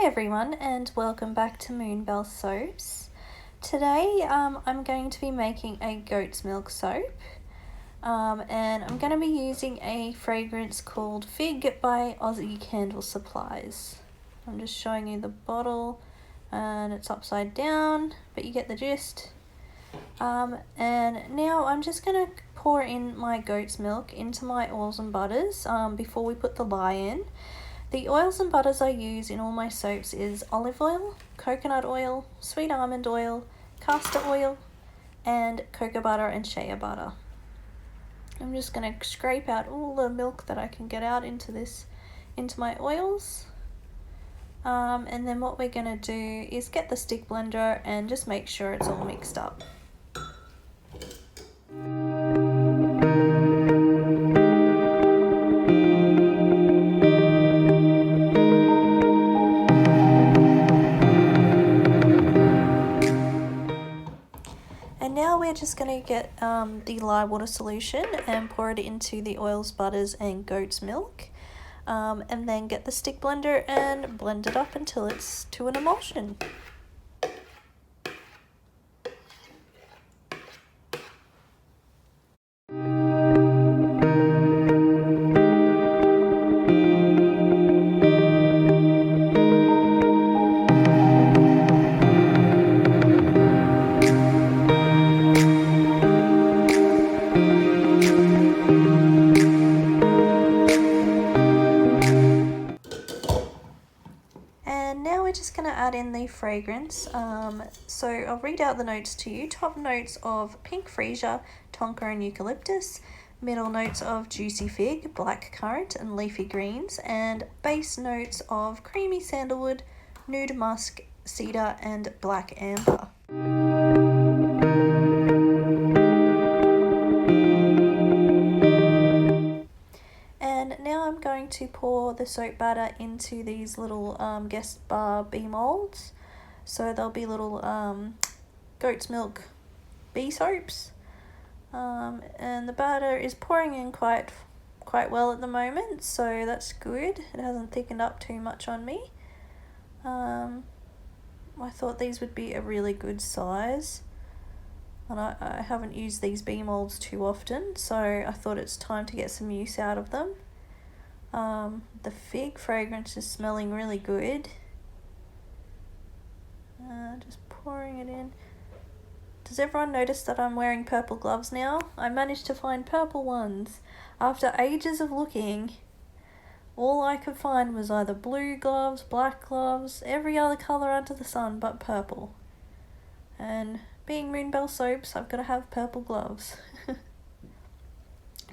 Hi everyone and welcome back to Moonbell Soaps. Today I'm going to be making a goat's milk soap and I'm going to be using a fragrance called Fig by Aussie Candle Supplies. I'm just showing you the bottle and it's upside down, but you get the gist. And now I'm just going to pour in my goat's milk into my oils and butters before we put the lye in. The oils and butters I use in all my soaps is olive oil, coconut oil, sweet almond oil, castor oil, and cocoa butter and shea butter. I'm just going to scrape out all the milk that I can get out into my oils. And then what we're going to do is get the stick blender and just make sure it's all mixed up. And now we're just going to get the lye water solution and pour it into the oils, butters and goat's milk. And then get the stick blender and blend it up until it's to an emulsion. And now we're just going to add in the fragrance. So I'll read out the notes to you. Top notes of pink freesia, tonka and eucalyptus. Middle notes of juicy fig, black currant and leafy greens. And base notes of creamy sandalwood, nude musk, cedar and black amber. And now I'm going to pour the soap batter into these little Guest Bar bee molds. So they'll be little goat's milk bee soaps. And the batter is pouring in quite well at the moment, so that's good. It hasn't thickened up too much on me. I thought these would be a really good size. And I haven't used these bee molds too often, so I thought it's time to get some use out of them. The fig fragrance is smelling really good. Just pouring it in. Does everyone notice that I'm wearing purple gloves now? I managed to find purple ones. After ages of looking, all I could find was either blue gloves, black gloves, every other colour under the sun but purple. And being Moonbell Soaps, I've got to have purple gloves.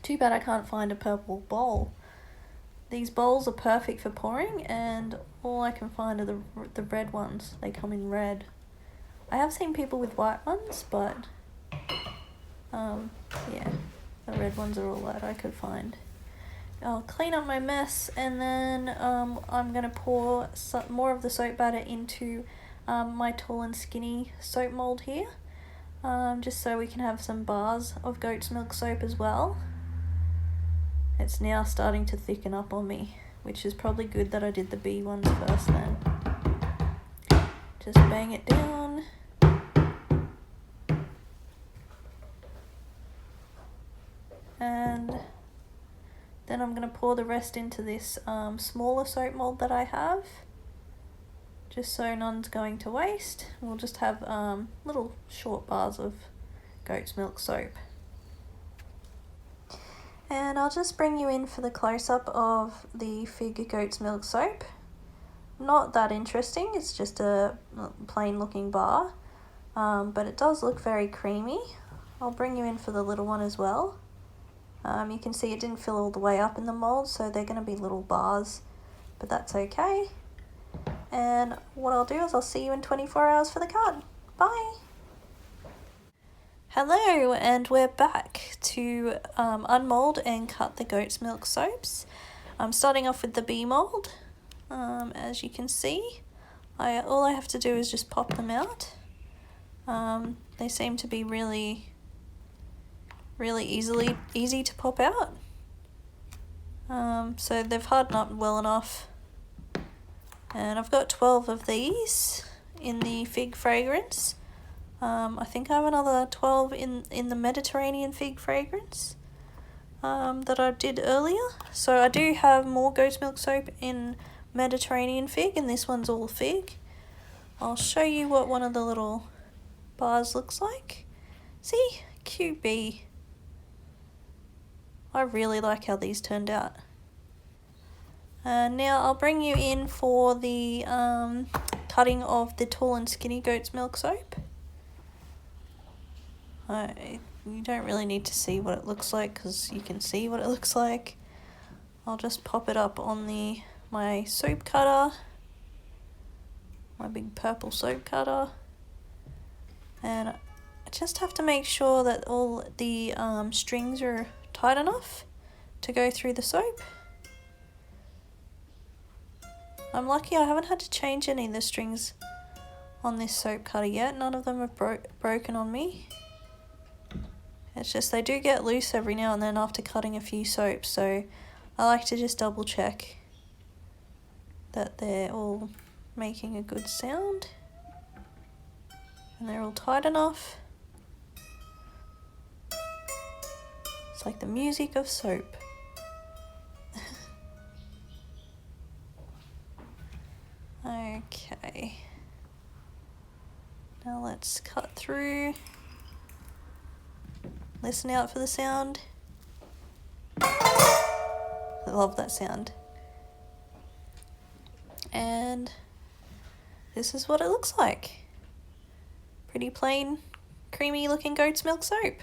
Too bad I can't find a purple bowl. These bowls are perfect for pouring and all I can find are the red ones. They come in red. I have seen people with white ones, but yeah, the red ones are all that I could find. I'll clean up my mess and then I'm going to pour some more of the soap batter into my tall and skinny soap mold here, just so we can have some bars of goat's milk soap as well. It's now starting to thicken up on me, which is probably good that I did the bee ones first then. Just bang it down. And then I'm going to pour the rest into this smaller soap mold that I have, just so none's going to waste. We'll just have little short bars of goat's milk soap. And I'll just bring you in for the close-up of the Fig goat's milk soap. Not that interesting, it's just a plain looking bar, but it does look very creamy. I'll bring you in for the little one as well. You can see it didn't fill all the way up in the mold, so they're going to be little bars, but that's okay. And what I'll do is I'll see you in 24 hours for the cut. Bye! Hello, and we're back to unmold and cut the goat's milk soaps. I'm starting off with the bee mold. As you can see, all I have to do is just pop them out. They seem to be really easy to pop out. So they've hardened up well enough And I've got 12 of these in the fig fragrance. I think I have another 12 in the Mediterranean fig fragrance that I did earlier. So I do have more goat's milk soap in Mediterranean fig, and this one's all fig. I'll show you what one of the little bars looks like. See? Cute bee. I really like how these turned out. Now I'll bring you in for the cutting of the tall and skinny goat's milk soap. You don't really need to see what it looks like because you can see what it looks like. I'll just pop it up on my soap cutter, my big purple soap cutter, and I just have to make sure that all the strings are tight enough to go through the soap. I'm lucky I haven't had to change any of the strings on this soap cutter yet. None of them have broken on me. It's just they do get loose every now and then after cutting a few soaps, so I like to just double check that they're all making a good sound and they're all tight enough. It's like the music of soap. Okay, now let's cut through. Listen out for the sound. I love that sound. And this is what it looks like. Pretty plain, creamy looking goat's milk soap.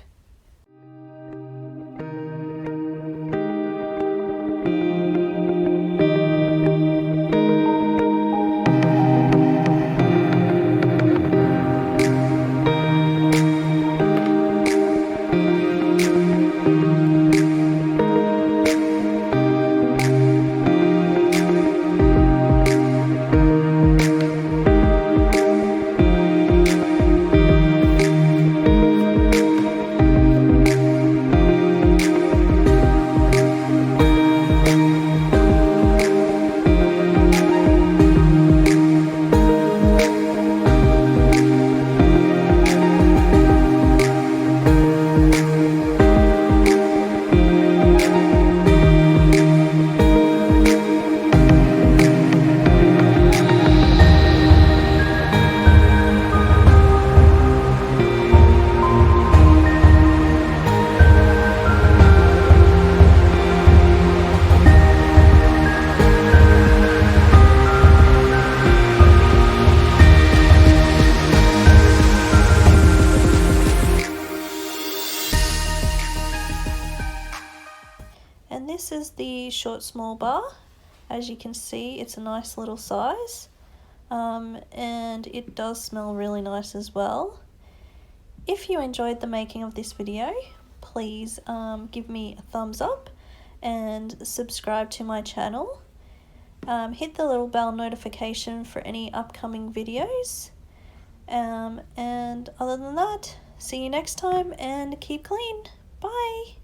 And this is the short small bar. As you can see, it's a nice little size, and it does smell really nice as well. If you enjoyed the making of this video, please give me a thumbs up and subscribe to my channel. Hit the little bell notification for any upcoming videos, and other than that, see you next time and keep clean. Bye.